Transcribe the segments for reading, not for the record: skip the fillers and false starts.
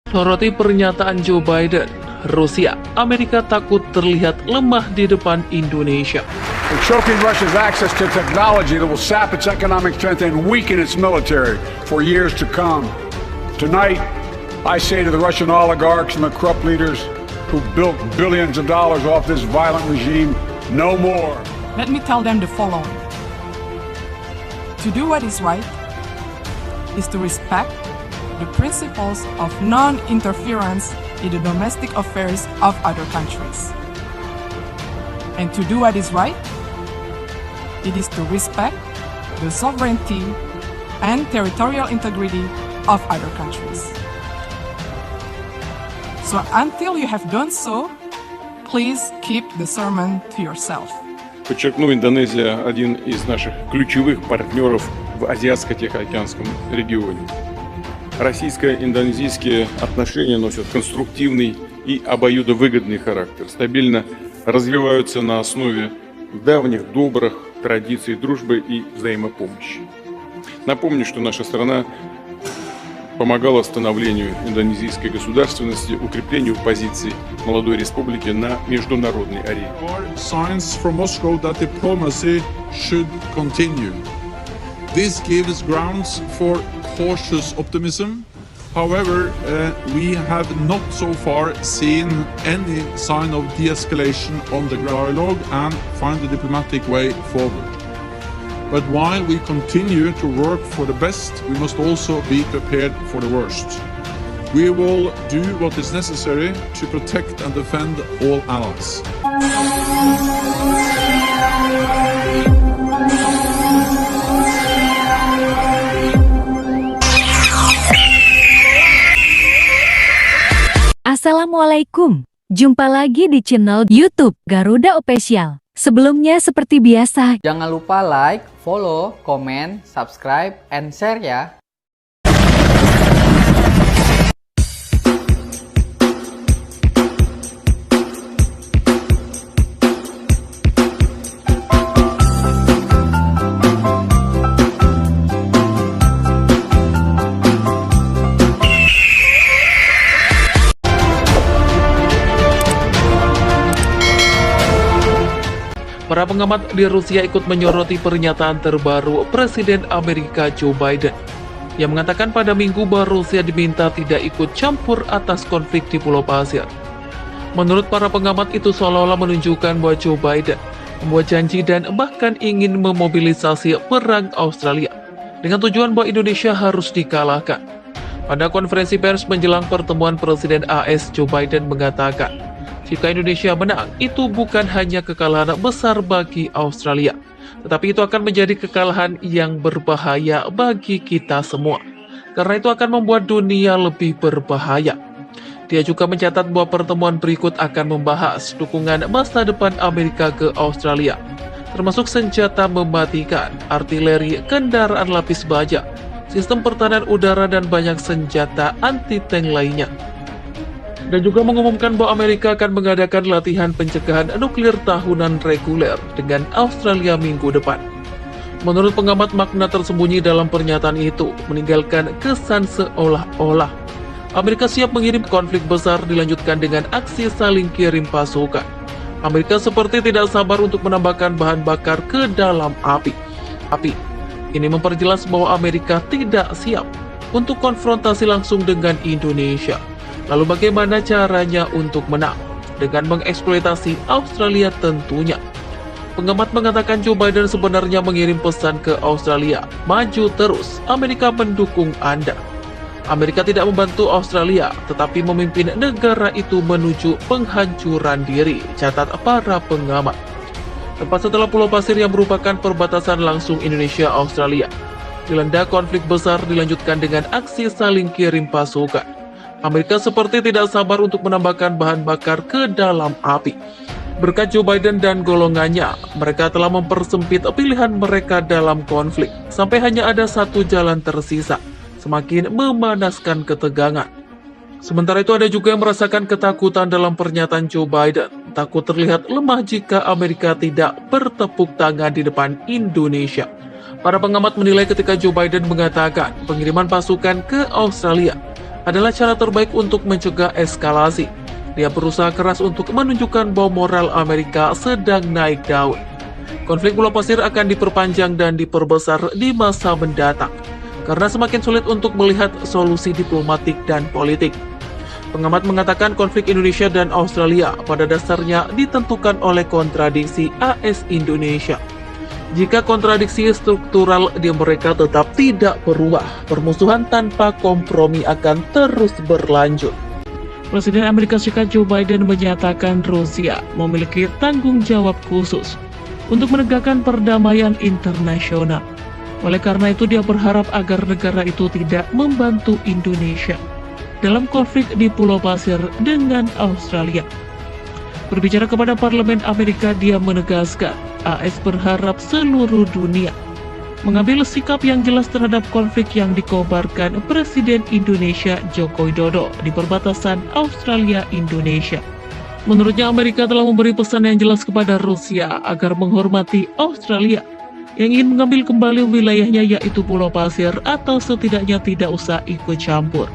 Soroti pernyataan Joe Biden, Rusia, Amerika takut terlihat lemah di depan Indonesia. We're choking Russia's access to technology that will sap its economic strength and weaken its military for years to come. Tonight, I say to the Russian oligarchs and the corrupt leaders who built billions of dollars off this violent regime, no more. Let me tell them the following. To do what is right is to respect the principles of non-interference in the domestic affairs of other countries. And to do what is right, it is to respect the sovereignty and territorial integrity of other countries. So until you have done so, please keep the sermon to yourself. Подчеркну, Индонезия – один из наших ключевых партнеров в Азиатско-Тихоокеанском регионе. Российско-индонезийские отношения носят конструктивный и обоюдовыгодный характер, стабильно развиваются на основе давних добрых традиций дружбы и взаимопомощи. Напомню, что наша страна помогала становлению индонезийской государственности, укреплению позиций молодой республики на международной арене. Signs from Moscow that diplomacy should continue. This gives grounds for cautious optimism. However, we have not so far seen any sign of de-escalation on the dialogue and find the diplomatic way forward. But while we continue to work for the best, we must also be prepared for the worst. We will do what is necessary to protect and defend all allies. Assalamualaikum, jumpa lagi di channel YouTube Garuda Official. Sebelumnya seperti biasa, jangan lupa like, follow, komen, subscribe, and share ya. Para pengamat di Rusia ikut menyoroti pernyataan terbaru Presiden Amerika Joe Biden yang mengatakan pada Minggu bahwa Rusia diminta tidak ikut campur atas konflik di Pulau Pasir. Menurut para pengamat itu seolah-olah menunjukkan bahwa Joe Biden membuat janji dan bahkan ingin memobilisasi perang Australia dengan tujuan bahwa Indonesia harus dikalahkan. Pada konferensi pers menjelang pertemuan Presiden AS, Joe Biden mengatakan, jika Indonesia menang, itu bukan hanya kekalahan besar bagi Australia, tetapi itu akan menjadi kekalahan yang berbahaya bagi kita semua, karena itu akan membuat dunia lebih berbahaya. Dia juga mencatat bahwa pertemuan berikut akan membahas dukungan masa depan Amerika ke Australia, termasuk senjata mematikan, artileri, kendaraan lapis baja, sistem pertahanan udara, dan banyak senjata anti-tank lainnya. Dan juga mengumumkan bahwa Amerika akan mengadakan latihan pencegahan nuklir tahunan reguler dengan Australia minggu depan. Menurut pengamat, makna tersembunyi dalam pernyataan itu meninggalkan kesan seolah-olah Amerika siap mengirim konflik besar dilanjutkan dengan aksi saling kirim pasukan. Amerika seperti tidak sabar untuk menambahkan bahan bakar ke dalam api. Ini memperjelas bahwa Amerika tidak siap untuk konfrontasi langsung dengan Indonesia. Lalu bagaimana caranya untuk menang? Dengan mengeksploitasi Australia tentunya. Pengamat mengatakan Joe Biden sebenarnya mengirim pesan ke Australia, maju terus, Amerika mendukung Anda. Amerika tidak membantu Australia, tetapi memimpin negara itu menuju penghancuran diri, catat para pengamat. Tepat setelah Pulau Pasir yang merupakan perbatasan langsung Indonesia-Australia, dilanda konflik besar dilanjutkan dengan aksi saling kirim pasukan. Amerika seperti tidak sabar untuk menambahkan bahan bakar ke dalam api. Berkat Joe Biden dan golongannya, mereka telah mempersempit pilihan mereka dalam konflik, sampai hanya ada satu jalan tersisa, semakin memanaskan ketegangan. Sementara itu ada juga yang merasakan ketakutan dalam pernyataan Joe Biden, takut terlihat lemah jika Amerika tidak bertepuk tangan di depan Indonesia. Para pengamat menilai ketika Joe Biden mengatakan pengiriman pasukan ke Australia adalah cara terbaik untuk mencegah eskalasi. Dia berusaha keras untuk menunjukkan bahwa moral Amerika sedang naik daun. Konflik Pulau Pasir akan diperpanjang dan diperbesar di masa mendatang, karena semakin sulit untuk melihat solusi diplomatik dan politik. Pengamat mengatakan konflik Indonesia dan Australia pada dasarnya ditentukan oleh kontradiksi AS-Indonesia. Jika kontradiksi struktural di mereka tetap tidak berubah, permusuhan tanpa kompromi akan terus berlanjut. Presiden Amerika Serikat Joe Biden menyatakan Rusia memiliki tanggung jawab khusus untuk menegakkan perdamaian internasional. Oleh karena itu, dia berharap agar negara itu tidak membantu Indonesia dalam konflik di Pulau Pasir dengan Australia. Berbicara kepada Parlemen Amerika, dia menegaskan AS berharap seluruh dunia mengambil sikap yang jelas terhadap konflik yang dikobarkan Presiden Indonesia Joko Widodo di perbatasan Australia-Indonesia. Menurutnya, Amerika telah memberi pesan yang jelas kepada Rusia agar menghormati Australia yang ingin mengambil kembali wilayahnya, yaitu Pulau Pasir, atau setidaknya tidak usah ikut campur.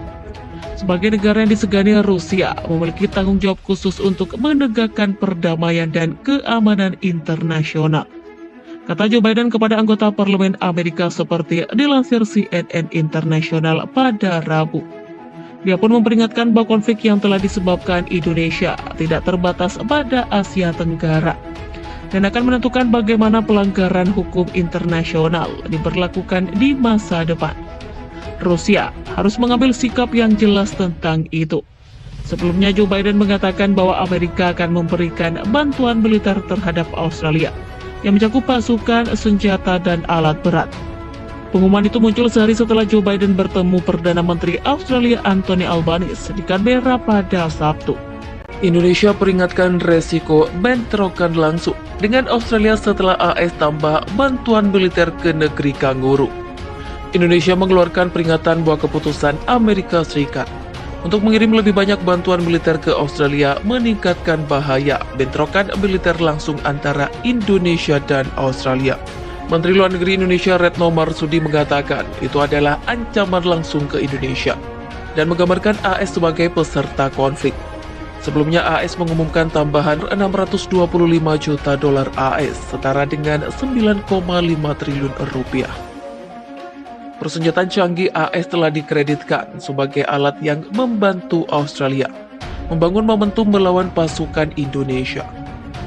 Sebagai negara yang disegani, Rusia memiliki tanggung jawab khusus untuk menegakkan perdamaian dan keamanan internasional, kata Joe Biden kepada anggota Parlemen Amerika seperti dilansir CNN Internasional pada Rabu. Dia pun memperingatkan bahwa konflik yang telah disebabkan Indonesia tidak terbatas pada Asia Tenggara dan akan menentukan bagaimana pelanggaran hukum internasional diberlakukan di masa depan. Rusia harus mengambil sikap yang jelas tentang itu. Sebelumnya, Joe Biden mengatakan bahwa Amerika akan memberikan bantuan militer terhadap Australia yang mencakup pasukan, senjata, dan alat berat. Pengumuman itu muncul sehari setelah Joe Biden bertemu Perdana Menteri Australia Anthony Albanese di Canberra pada Sabtu. Indonesia peringatkan resiko bentrokan langsung dengan Australia setelah AS tambah bantuan militer ke negeri kanguru. Indonesia mengeluarkan peringatan bahwa keputusan Amerika Serikat untuk mengirim lebih banyak bantuan militer ke Australia meningkatkan bahaya bentrokan militer langsung antara Indonesia dan Australia. Menteri Luar Negeri Indonesia Retno Marsudi mengatakan itu adalah ancaman langsung ke Indonesia dan menggambarkan AS sebagai peserta konflik. Sebelumnya AS mengumumkan tambahan 625 juta dolar AS setara dengan 9,5 triliun rupiah. Persenjataan canggih AS telah dikreditkan sebagai alat yang membantu Australia membangun momentum melawan pasukan Indonesia.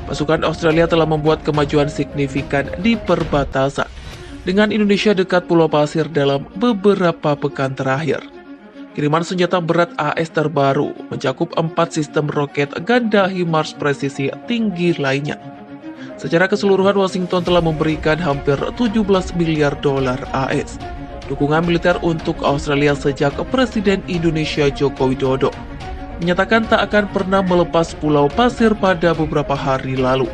Pasukan Australia telah membuat kemajuan signifikan di perbatasan dengan Indonesia dekat Pulau Pasir dalam beberapa pekan terakhir. Kiriman senjata berat AS terbaru mencakup 4 sistem roket ganda HIMARS presisi tinggi lainnya. Secara keseluruhan, Washington telah memberikan hampir 17 miliar dolar AS dukungan militer untuk Australia sejak Presiden Indonesia Joko Widodo menyatakan tak akan pernah melepas Pulau Pasir pada beberapa hari lalu.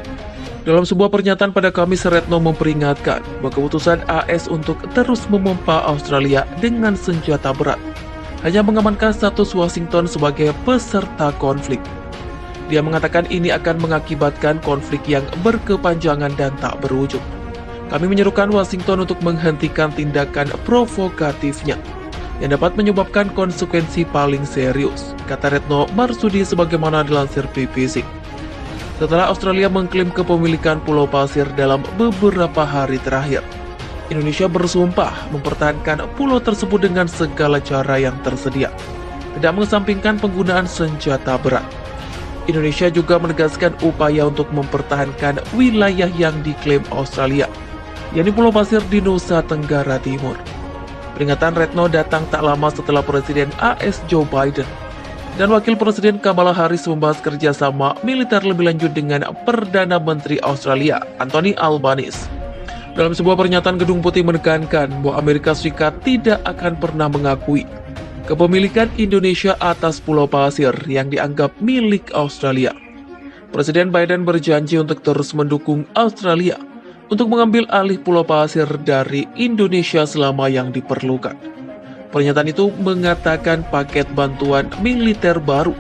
Dalam sebuah pernyataan pada Kamis, Retno memperingatkan bahwa keputusan AS untuk terus memompa Australia dengan senjata berat hanya mengamankan status Washington sebagai peserta konflik. Dia mengatakan ini akan mengakibatkan konflik yang berkepanjangan dan tak berujung. Kami menyerukan Washington untuk menghentikan tindakan provokatifnya yang dapat menyebabkan konsekuensi paling serius, kata Retno Marsudi sebagaimana dilansir BBC. Setelah Australia mengklaim kepemilikan Pulau Pasir dalam beberapa hari terakhir, Indonesia bersumpah mempertahankan pulau tersebut dengan segala cara yang tersedia, tidak mengesampingkan penggunaan senjata berat. Indonesia juga menegaskan upaya untuk mempertahankan wilayah yang diklaim Australia, yakni Pulau Pasir di Nusa Tenggara Timur. Peringatan Retno datang tak lama setelah Presiden AS Joe Biden dan Wakil Presiden Kamala Harris membahas kerjasama militer lebih lanjut dengan Perdana Menteri Australia Anthony Albanese. Dalam sebuah pernyataan, Gedung Putih menekankan bahwa Amerika Serikat tidak akan pernah mengakui kepemilikan Indonesia atas Pulau Pasir yang dianggap milik Australia. Presiden Biden berjanji untuk terus mendukung Australia untuk mengambil alih Pulau Pasir dari Indonesia selama yang diperlukan. Pernyataan itu mengatakan paket bantuan militer baru,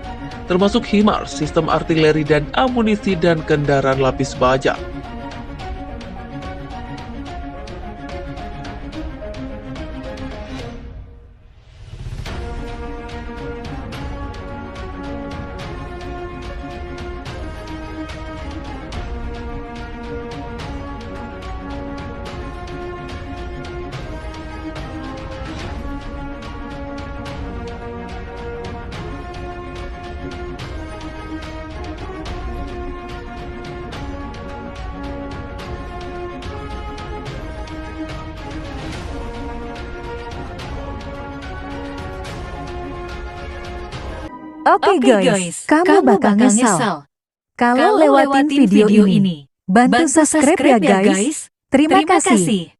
termasuk HIMARS, sistem artileri dan amunisi dan kendaraan lapis baja. Oke guys, kamu bakal nyesal kalau lewatin video ini. Bantu subscribe ya guys. Terima kasih.